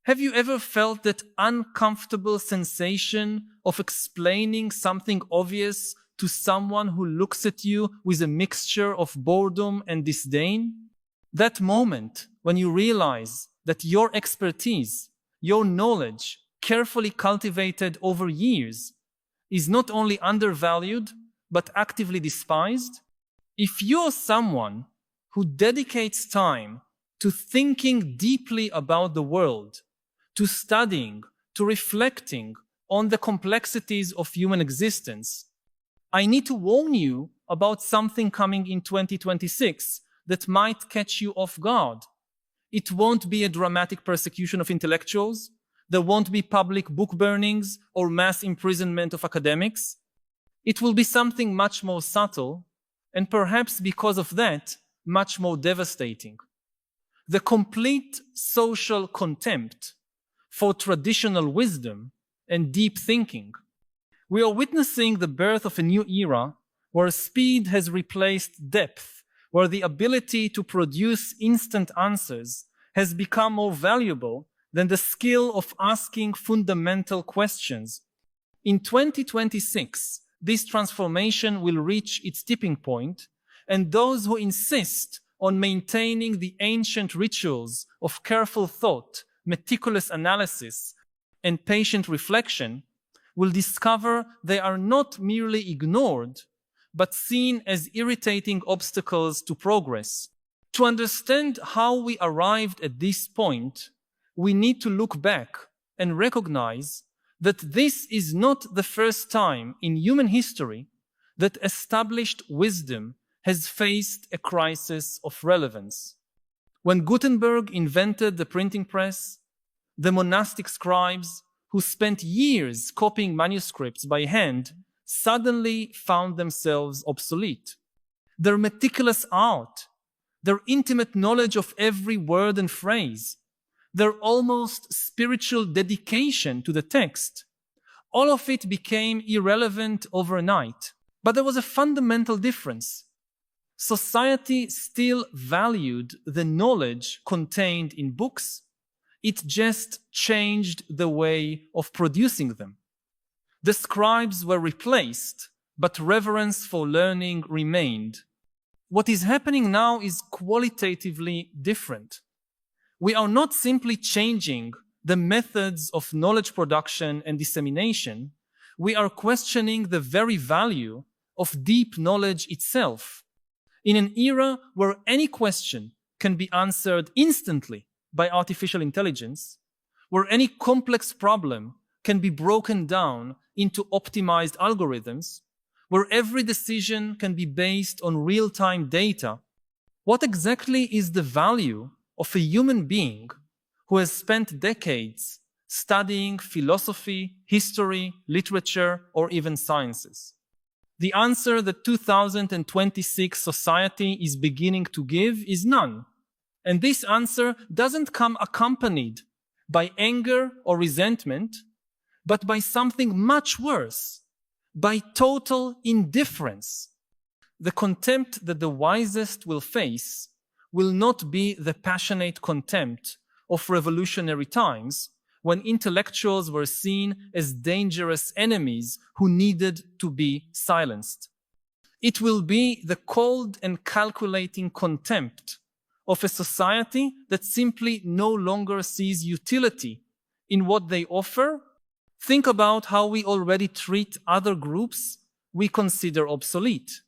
Have you ever felt that uncomfortable sensation of explaining something obvious to someone who looks at you with a mixture of boredom and disdain? That moment when you realize that your expertise, your knowledge, carefully cultivated over years, is not only undervalued, but actively despised? If you're someone who dedicates time to thinking deeply about the world, to studying, to reflecting on the complexities of human existence, I need to warn you about something coming in 2026 that might catch you off guard. It won't be a dramatic persecution of intellectuals. There won't be public book burnings or mass imprisonment of academics. It will be something much more subtle, and perhaps because of that, much more devastating. The complete social contempt for traditional wisdom and deep thinking. We are witnessing the birth of a new era where speed has replaced depth, where the ability to produce instant answers has become more valuable than the skill of asking fundamental questions. In 2026, this transformation will reach its tipping point, and those who insist on maintaining the ancient rituals of careful thought, meticulous analysis, and patient reflection will discover they are not merely ignored, but seen as irritating obstacles to progress. To understand how we arrived at this point, we need to look back and recognize that this is not the first time in human history that established wisdom has faced a crisis of relevance. When Gutenberg invented the printing press, the monastic scribes who spent years copying manuscripts by hand suddenly found themselves obsolete. Their meticulous art, their intimate knowledge of every word and phrase, their almost spiritual dedication to the text, all of it became irrelevant overnight. But there was a fundamental difference. Society still valued the knowledge contained in books. It just changed the way of producing them. The scribes were replaced, but reverence for learning remained. What is happening now is qualitatively different. We are not simply changing the methods of knowledge production and dissemination. We are questioning the very value of deep knowledge itself. In an era where any question can be answered instantly by artificial intelligence, where any complex problem can be broken down into optimized algorithms, where every decision can be based on real-time data, what exactly is the value of a human being who has spent decades studying philosophy, history, literature, or even sciences? The answer that 2026 society is beginning to give is none. And this answer doesn't come accompanied by anger or resentment, but by something much worse, by total indifference. The contempt that the wisest will face will not be the passionate contempt of revolutionary times, when intellectuals were seen as dangerous enemies who needed to be silenced. It will be the cold and calculating contempt of a society that simply no longer sees utility in what they offer. Think about how we already treat other groups we consider obsolete.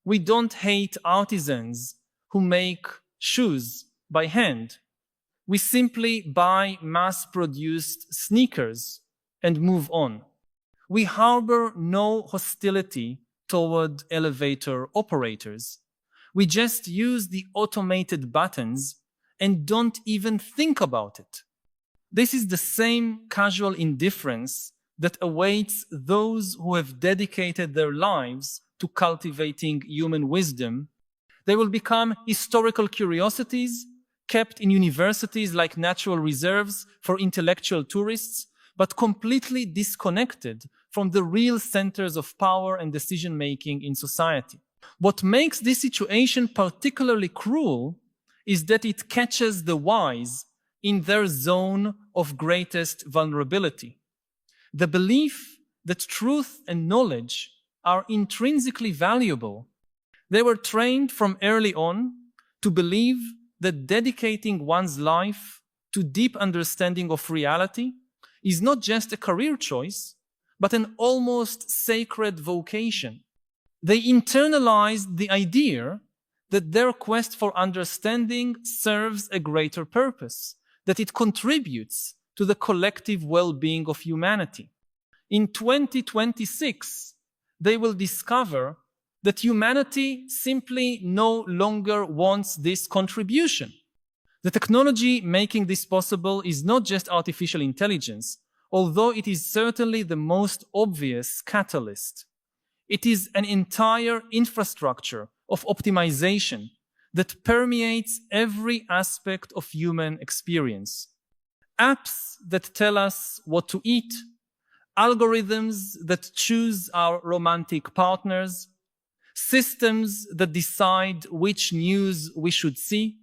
We don't hate artisans who make shoes by hand. We simply buy mass-produced sneakers and move on. We harbor no hostility toward elevator operators. We just use the automated buttons and don't even think about it. This is the same casual indifference that awaits those who have dedicated their lives to cultivating human wisdom. They will become historical curiosities kept in universities like natural reserves for intellectual tourists, but completely disconnected from the real centers of power and decision-making in society. What makes this situation particularly cruel is that it catches the wise in their zone of greatest vulnerability. The belief that truth and knowledge are intrinsically valuable. They were trained from early on to believe that dedicating one's life to deep understanding of reality is not just a career choice, but an almost sacred vocation. They internalized the idea that their quest for understanding serves a greater purpose, that it contributes to the collective well-being of humanity. In 2026, they will discover that humanity simply no longer wants this contribution. The technology making this possible is not just artificial intelligence, although it is certainly the most obvious catalyst. It is an entire infrastructure of optimization that permeates every aspect of human experience. Apps that tell us what to eat, algorithms that choose our romantic partners, systems that decide which news we should see,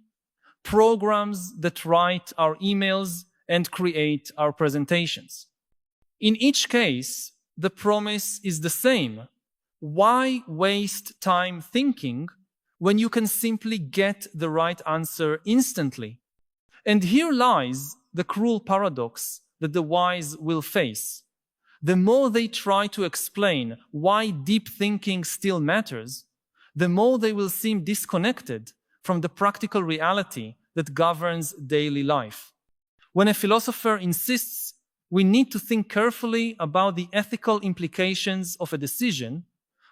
programs that write our emails and create our presentations. In each case, the promise is the same. Why waste time thinking when you can simply get the right answer instantly? And here lies the cruel paradox that the wise will face. The more they try to explain why deep thinking still matters, the more they will seem disconnected from the practical reality that governs daily life. When a philosopher insists we need to think carefully about the ethical implications of a decision,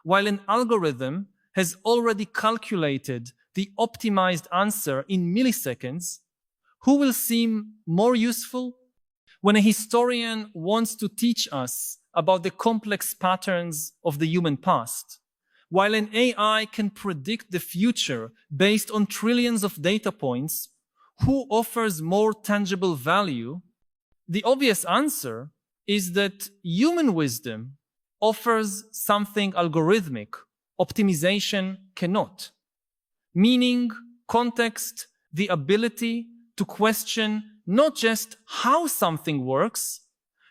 while an algorithm has already calculated the optimized answer in milliseconds, who will seem more useful? When a historian wants to teach us about the complex patterns of the human past, while an AI can predict the future based on trillions of data points, who offers more tangible value? The obvious answer is that human wisdom offers something algorithmic optimization cannot. Meaning, context, the ability to question not just how something works,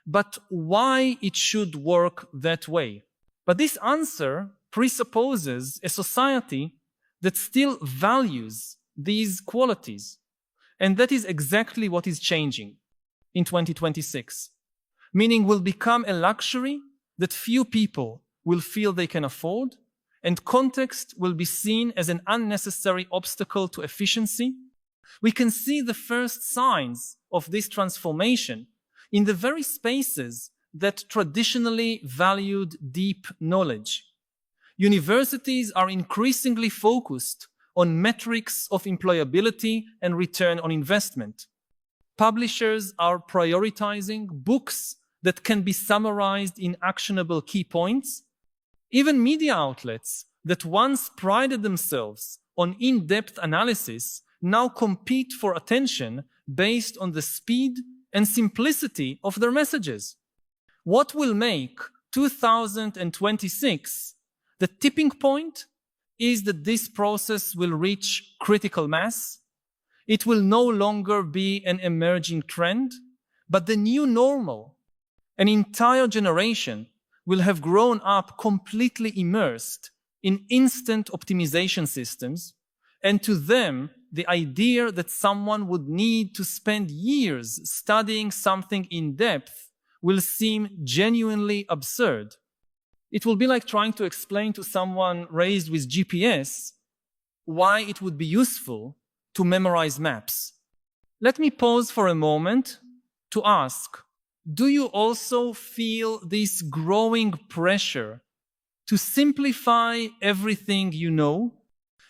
but why it should work that way. But this answer presupposes a society that still values these qualities. And that is exactly what is changing in 2026. Meaning will become a luxury that few people will feel they can afford, and context will be seen as an unnecessary obstacle to efficiency. We can see the first signs of this transformation in the very spaces that traditionally valued deep knowledge. Universities are increasingly focused on metrics of employability and return on investment. Publishers are prioritizing books that can be summarized in actionable key points. Even media outlets that once prided themselves on in-depth analysis now compete for attention based on the speed and simplicity of their messages. What will make 2026 the tipping point is that this process will reach critical mass. It will no longer be an emerging trend, but the new normal. An entire generation will have grown up completely immersed in instant optimization systems, and to them, the idea that someone would need to spend years studying something in depth will seem genuinely absurd. It will be like trying to explain to someone raised with GPS why it would be useful to memorize maps. Let me pause for a moment to ask, do you also feel this growing pressure to simplify everything you know?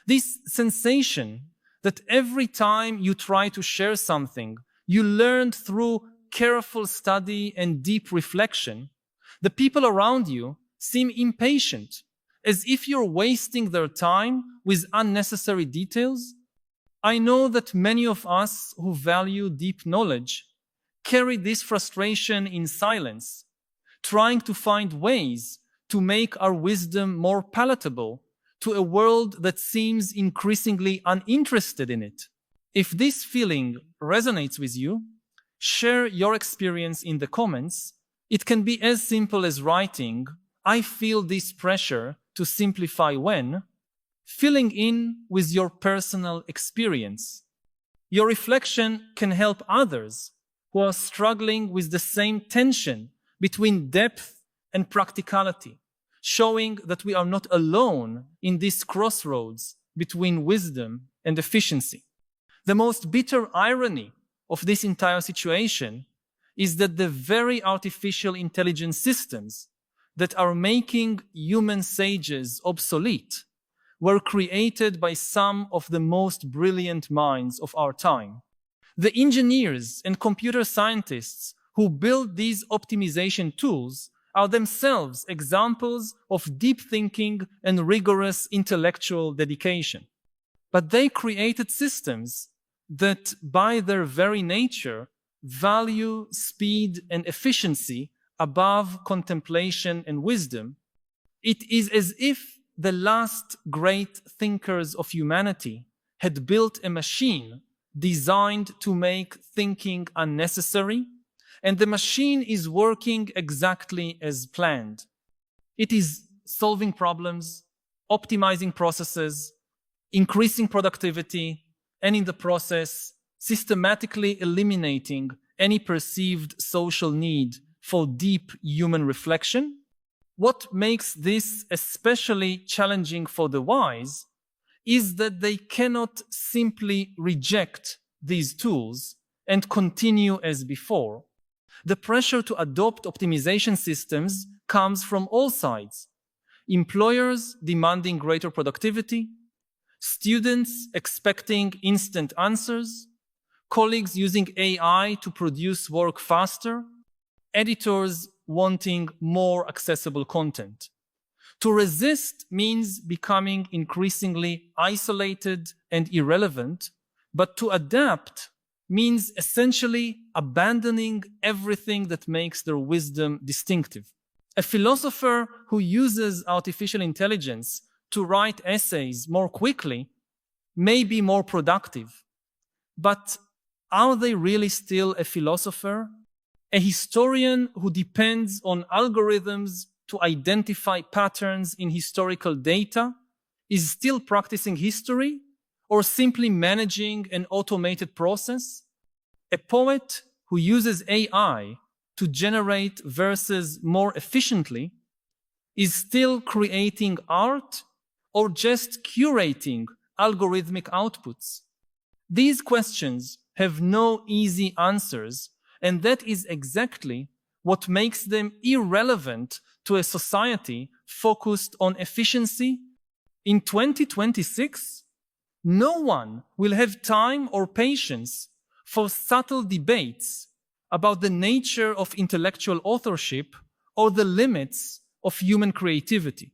This sensation that every time you try to share something you learned through careful study and deep reflection, the people around you seem impatient, as if you're wasting their time with unnecessary details? I know that many of us who value deep knowledge carry this frustration in silence, trying to find ways to make our wisdom more palatable to a world that seems increasingly uninterested in it. If this feeling resonates with you, share your experience in the comments. It can be as simple as writing, "I feel this pressure to simplify when," filling in with your personal experience. Your reflection can help others who are struggling with the same tension between depth and practicality, showing that we are not alone in this crossroads between wisdom and efficiency. The most bitter irony of this entire situation is that the very artificial intelligence systems that are making human sages obsolete were created by some of the most brilliant minds of our time. The engineers and computer scientists who build these optimization tools are themselves examples of deep thinking and rigorous intellectual dedication. But they created systems that, by their very nature, value speed and efficiency above contemplation and wisdom. It is as if the last great thinkers of humanity had built a machine designed to make thinking unnecessary, and the machine is working exactly as planned. It is solving problems, optimizing processes, increasing productivity, and in the process, systematically eliminating any perceived social need for deep human reflection. What makes this especially challenging for the wise is that they cannot simply reject these tools and continue as before. The pressure to adopt optimization systems comes from all sides. Employers demanding greater productivity, students expecting instant answers, colleagues using AI to produce work faster, editors wanting more accessible content. To resist means becoming increasingly isolated and irrelevant, but to adapt means essentially abandoning everything that makes their wisdom distinctive. A philosopher who uses artificial intelligence to write essays more quickly may be more productive, but are they really still a philosopher? A historian who depends on algorithms to identify patterns in historical data is still practicing history or simply managing an automated process? A poet who uses AI to generate verses more efficiently is still creating art or just curating algorithmic outputs? These questions have no easy answers, and that is exactly what makes them irrelevant to a society focused on efficiency. In 2026, no one will have time or patience for subtle debates about the nature of intellectual authorship or the limits of human creativity.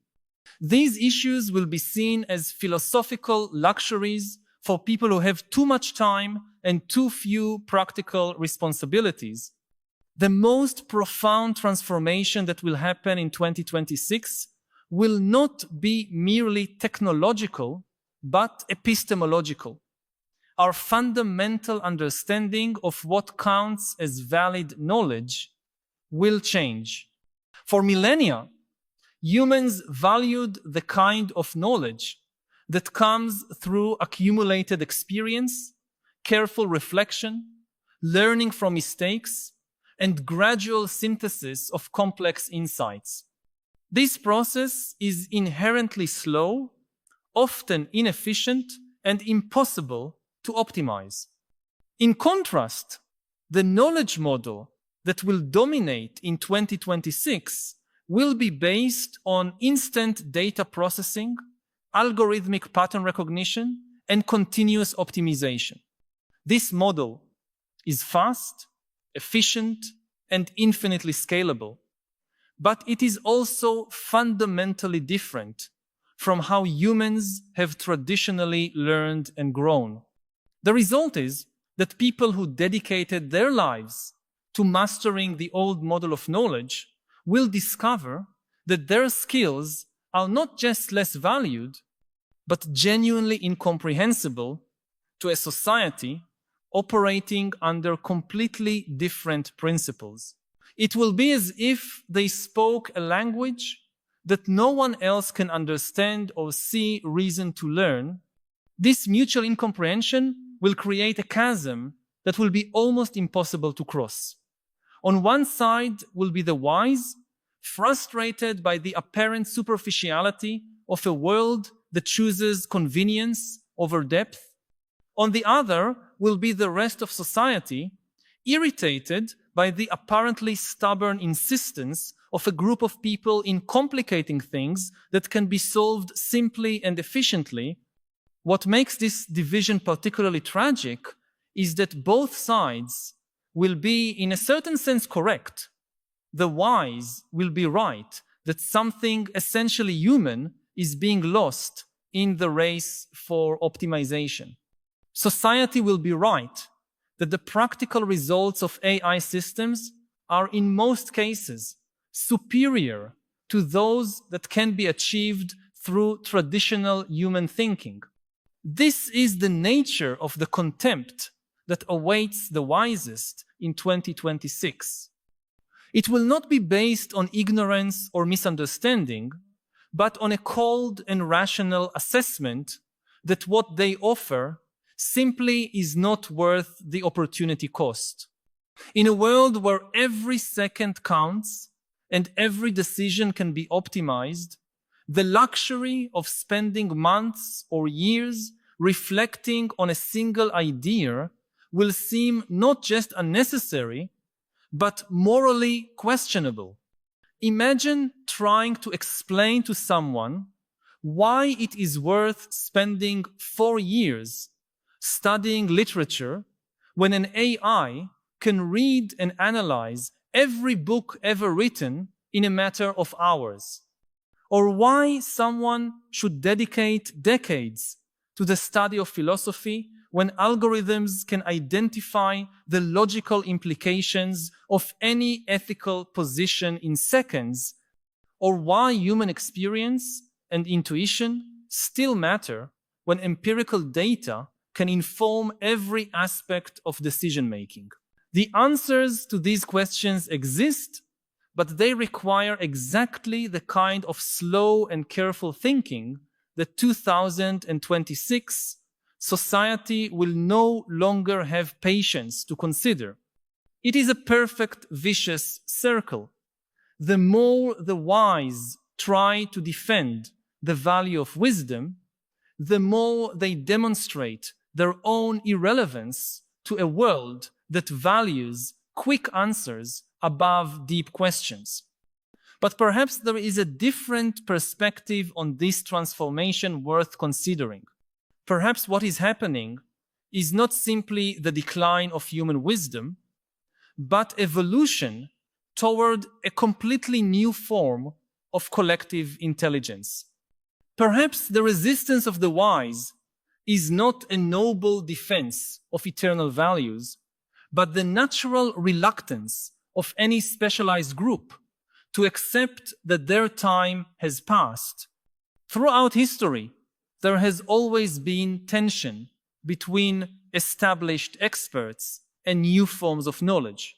These issues will be seen as philosophical luxuries for people who have too much time and too few practical responsibilities. The most profound transformation that will happen in 2026 will not be merely technological, but epistemological. Our fundamental understanding of what counts as valid knowledge will change. For millennia, humans valued the kind of knowledge that comes through accumulated experience, careful reflection, learning from mistakes, and gradual synthesis of complex insights. This process is inherently slow, often inefficient, and impossible to optimize. In contrast, the knowledge model that will dominate in 2026 will be based on instant data processing, algorithmic pattern recognition, and continuous optimization. This model is fast, efficient, and infinitely scalable, but it is also fundamentally different from how humans have traditionally learned and grown. The result is that people who dedicated their lives to mastering the old model of knowledge will discover that their skills are not just less valued, but genuinely incomprehensible to a society operating under completely different principles. It will be as if they spoke a language that no one else can understand or see reason to learn. This mutual incomprehension will create a chasm that will be almost impossible to cross. On one side will be the wise, frustrated by the apparent superficiality of a world that chooses convenience over depth. On the other will be the rest of society, irritated by the apparently stubborn insistence of a group of people in complicating things that can be solved simply and efficiently. What makes this division particularly tragic is that both sides will be, in a certain sense, correct. The wise will be right that something essentially human is being lost in the race for optimization. Society will be right that the practical results of AI systems are in most cases superior to those that can be achieved through traditional human thinking. This is the nature of the contempt that awaits the wisest in 2026. It will not be based on ignorance or misunderstanding, but on a cold and rational assessment that what they offer simply is not worth the opportunity cost. In a world where every second counts and every decision can be optimized, the luxury of spending months or years reflecting on a single idea will seem not just unnecessary, but morally questionable. Imagine trying to explain to someone why it is worth spending 4 years studying literature when an AI can read and analyze every book ever written in a matter of hours. Or why someone should dedicate decades to the study of philosophy when algorithms can identify the logical implications of any ethical position in seconds, or why human experience and intuition still matter when empirical data can inform every aspect of decision-making. The answers to these questions exist, but they require exactly the kind of slow and careful thinking that 2026 society will no longer have patience to consider. It is a perfect vicious circle. The more the wise try to defend the value of wisdom, the more they demonstrate their own irrelevance to a world that values quick answers above deep questions. But perhaps there is a different perspective on this transformation worth considering. Perhaps what is happening is not simply the decline of human wisdom, but evolution toward a completely new form of collective intelligence. Perhaps the resistance of the wise is not a noble defense of eternal values, but the natural reluctance of any specialized group to accept that their time has passed. Throughout history, there has always been tension between established experts and new forms of knowledge.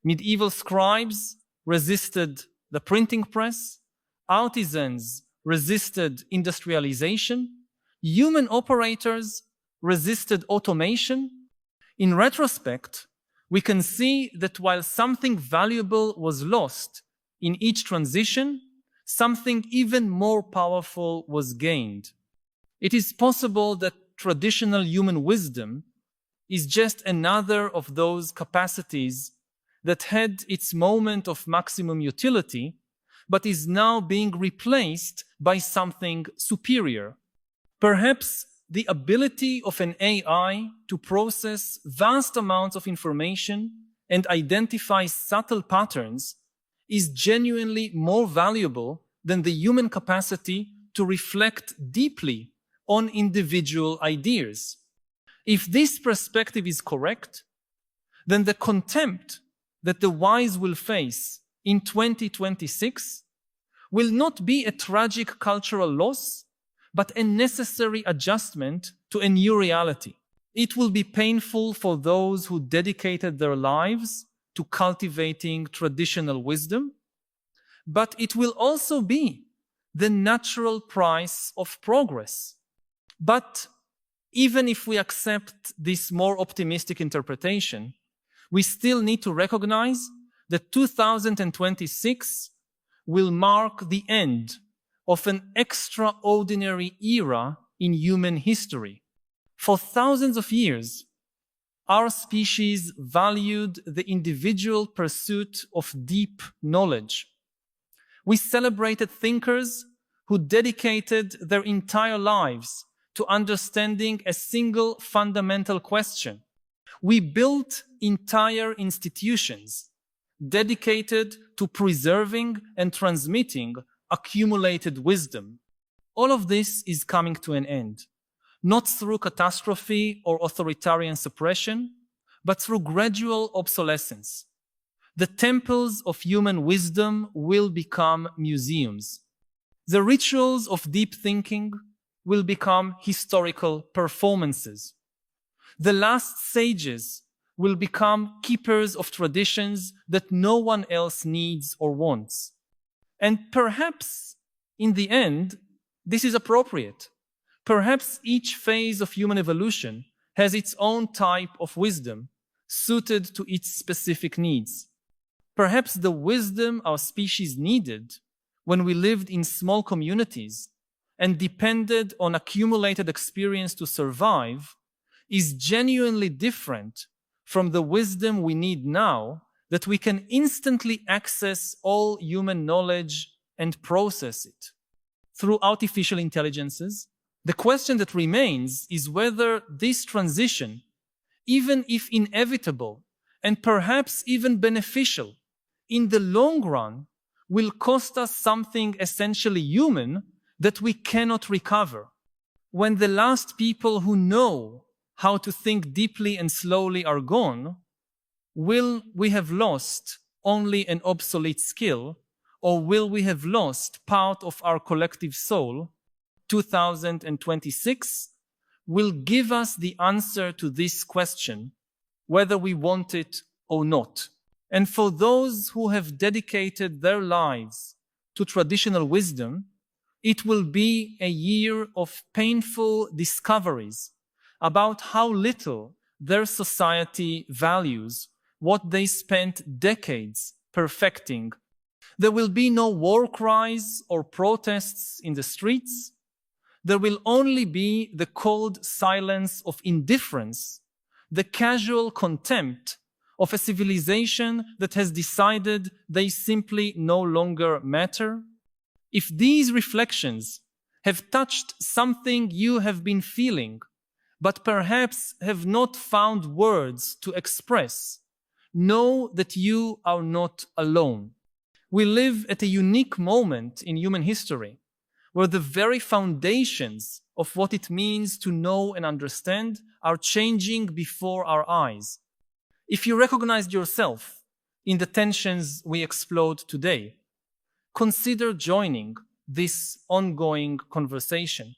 Medieval scribes resisted the printing press, artisans resisted industrialization, human operators resisted automation. In retrospect, we can see that while something valuable was lost in each transition, something even more powerful was gained. It is possible that traditional human wisdom is just another of those capacities that had its moment of maximum utility, but is now being replaced by something superior. Perhaps the ability of an AI to process vast amounts of information and identify subtle patterns is genuinely more valuable than the human capacity to reflect deeply on individual ideas. If this perspective is correct, then the contempt that the wise will face in 2026 will not be a tragic cultural loss, but a necessary adjustment to a new reality. It will be painful for those who dedicated their lives to cultivating traditional wisdom, but it will also be the natural price of progress. But even if we accept this more optimistic interpretation, we still need to recognize that 2026 will mark the end of an extraordinary era in human history. For thousands of years, our species valued the individual pursuit of deep knowledge. We celebrated thinkers who dedicated their entire lives to understanding a single fundamental question. We built entire institutions dedicated to preserving and transmitting accumulated wisdom. All of this is coming to an end, not through catastrophe or authoritarian suppression, but through gradual obsolescence. The temples of human wisdom will become museums. The rituals of deep thinking will become historical performances. The last sages will become keepers of traditions that no one else needs or wants. And perhaps, in the end, this is appropriate. Perhaps each phase of human evolution has its own type of wisdom suited to its specific needs. Perhaps the wisdom our species needed when we lived in small communities and depended on accumulated experience to survive is genuinely different from the wisdom we need now that we can instantly access all human knowledge and process it through artificial intelligences. The question that remains is whether this transition, even if inevitable and perhaps even beneficial, in the long run will cost us something essentially human that we cannot recover. When the last people who know how to think deeply and slowly are gone, will we have lost only an obsolete skill, or will we have lost part of our collective soul? 2026 will give us the answer to this question, whether we want it or not. And for those who have dedicated their lives to traditional wisdom, it will be a year of painful discoveries about how little their society values what they spent decades perfecting. There will be no war cries or protests in the streets. There will only be the cold silence of indifference, the casual contempt of a civilization that has decided they simply no longer matter. If these reflections have touched something you have been feeling, but perhaps have not found words to express, know that you are not alone. We live at a unique moment in human history, where the very foundations of what it means to know and understand are changing before our eyes. If you recognized yourself in the tensions we explored today, consider joining this ongoing conversation.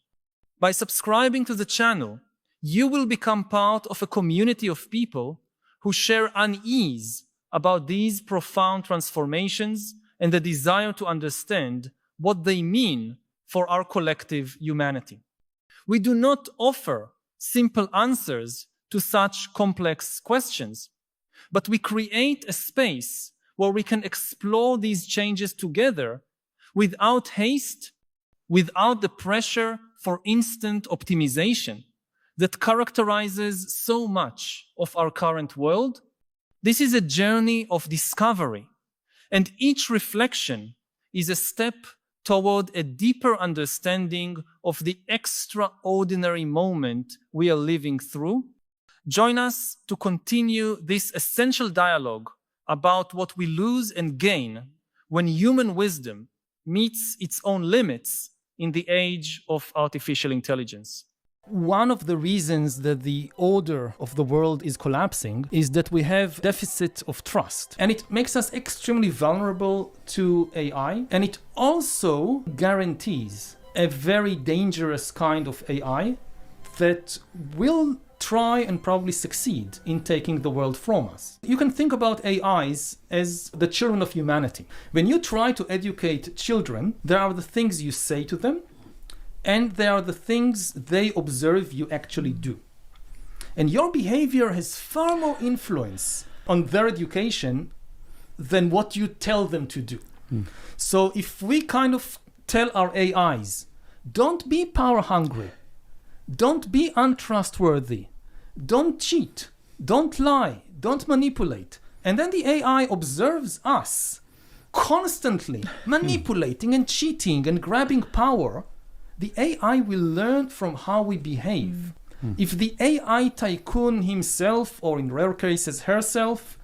By subscribing to the channel, you will become part of a community of people who share unease about these profound transformations and the desire to understand what they mean for our collective humanity. We do not offer simple answers to such complex questions, but we create a space where we can explore these changes together without haste, without the pressure for instant optimization that characterizes so much of our current world. This is a journey of discovery, and each reflection is a step toward a deeper understanding of the extraordinary moment we are living through. Join us to continue this essential dialogue about what we lose and gain when human wisdom meets its own limits in the age of artificial intelligence. One of the reasons that the order of the world is collapsing is that we have deficit of trust. And it makes us extremely vulnerable to AI. And it also guarantees a very dangerous kind of AI that will try and probably succeed in taking the world from us. You can think about AIs as the children of humanity. When you try to educate children, there are the things you say to them, and there are the things they observe you actually do. And your behavior has far more influence on their education than what you tell them to do. So if we kind of tell our AIs, don't be power hungry, don't be untrustworthy, don't cheat, don't lie, don't manipulate, and then the AI observes us constantly manipulating and cheating and grabbing power, the AI will learn from how we behave. If the AI tycoon himself, or in rare cases herself,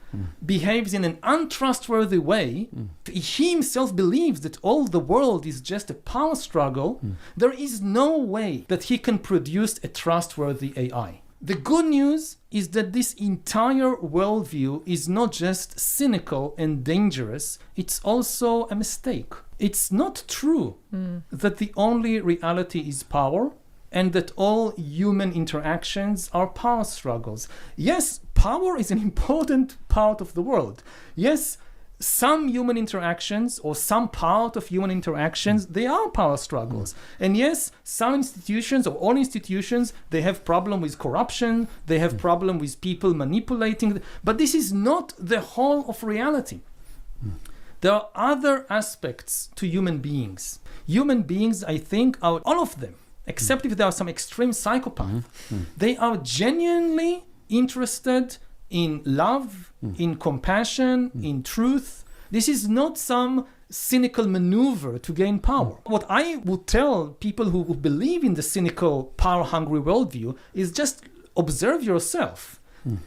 behaves in an untrustworthy way, he himself believes that all the world is just a power struggle, there is no way that he can produce a trustworthy AI. The good news is that this entire worldview is not just cynical and dangerous, it's also a mistake. It's not true that the only reality is power, and that all human interactions are power struggles. Yes, power is an important part of the world. Yes, some human interactions or some part of human interactions, they are power struggles. And yes, some institutions or all institutions, they have problem with corruption, they have problem with people manipulating, but this is not the whole of reality. There are other aspects to human beings. Human beings, I think, are all of them, except if there are some extreme psychopath, they are genuinely interested in love, in compassion, in truth. This is not some cynical maneuver to gain power. What I would tell people who believe in the cynical, power-hungry worldview is just observe yourself.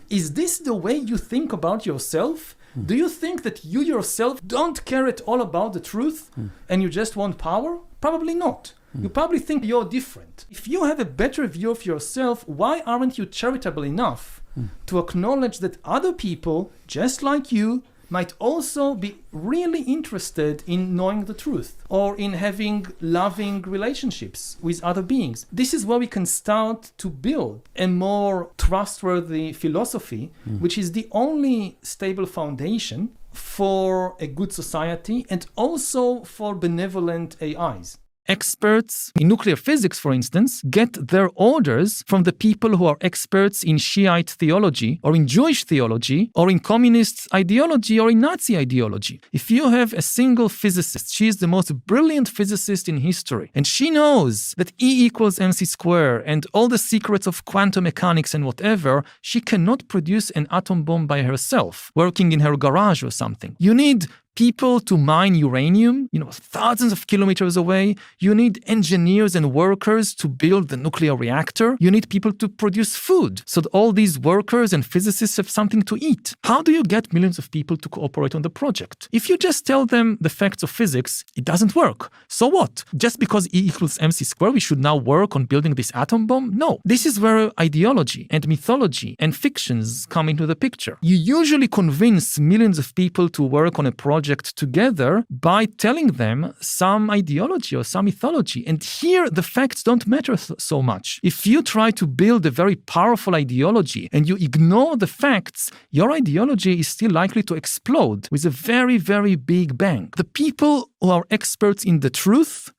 Is this the way you think about yourself? Do you think that you yourself don't care at all about the truth and you just want power? Probably not. You probably think you're different. If you have a better view of yourself, why aren't you charitable enough to acknowledge that other people, just like you, might also be really interested in knowing the truth or in having loving relationships with other beings? This is where we can start to build a more trustworthy philosophy, which is the only stable foundation for a good society and also for benevolent AIs. Experts in nuclear physics, for instance, get their orders from the people who are experts in Shiite theology or in Jewish theology or in communist ideology or in Nazi ideology. If you have a single physicist, she is the most brilliant physicist in history, and she knows that E equals mc squared and all the secrets of quantum mechanics and whatever, she cannot produce an atom bomb by herself, working in her garage or something. You need people to mine uranium, thousands of kilometers away. You need engineers and workers to build the nuclear reactor. You need people to produce food so that all these workers and physicists have something to eat. How do you get millions of people to cooperate on the project? If you just tell them the facts of physics, it doesn't work. So what? Just because E equals mc squared, we should now work on building this atom bomb? No. This is where ideology and mythology and fictions come into the picture. You usually convince millions of people to work on a project together by telling them some ideology or some mythology. And here the facts don't matter so much. If you try to build a very powerful ideology and you ignore the facts, your ideology is still likely to explode with a very, very big bang. The people who are experts in the truth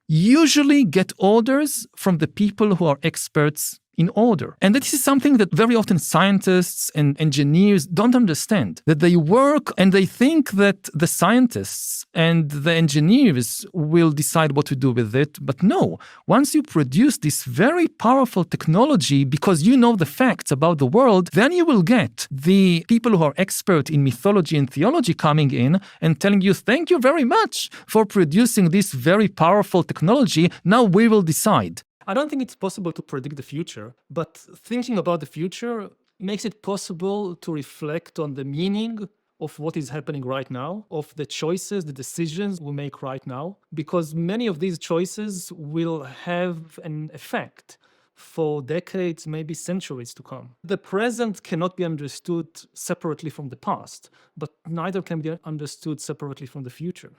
usually get orders from the people who are experts in order. And this is something that very often scientists and engineers don't understand, that they work and they think that the scientists and the engineers will decide what to do with it. But no, once you produce this very powerful technology because you know the facts about the world, then you will get the people who are expert in mythology and theology coming in and telling you, thank you very much for producing this very powerful technology. Now we will decide. I don't think it's possible to predict the future, but thinking about the future makes it possible to reflect on the meaning of what is happening right now, of the choices, the decisions we make right now, because many of these choices will have an effect for decades, maybe centuries to come. The present cannot be understood separately from the past, but neither can be understood separately from the future.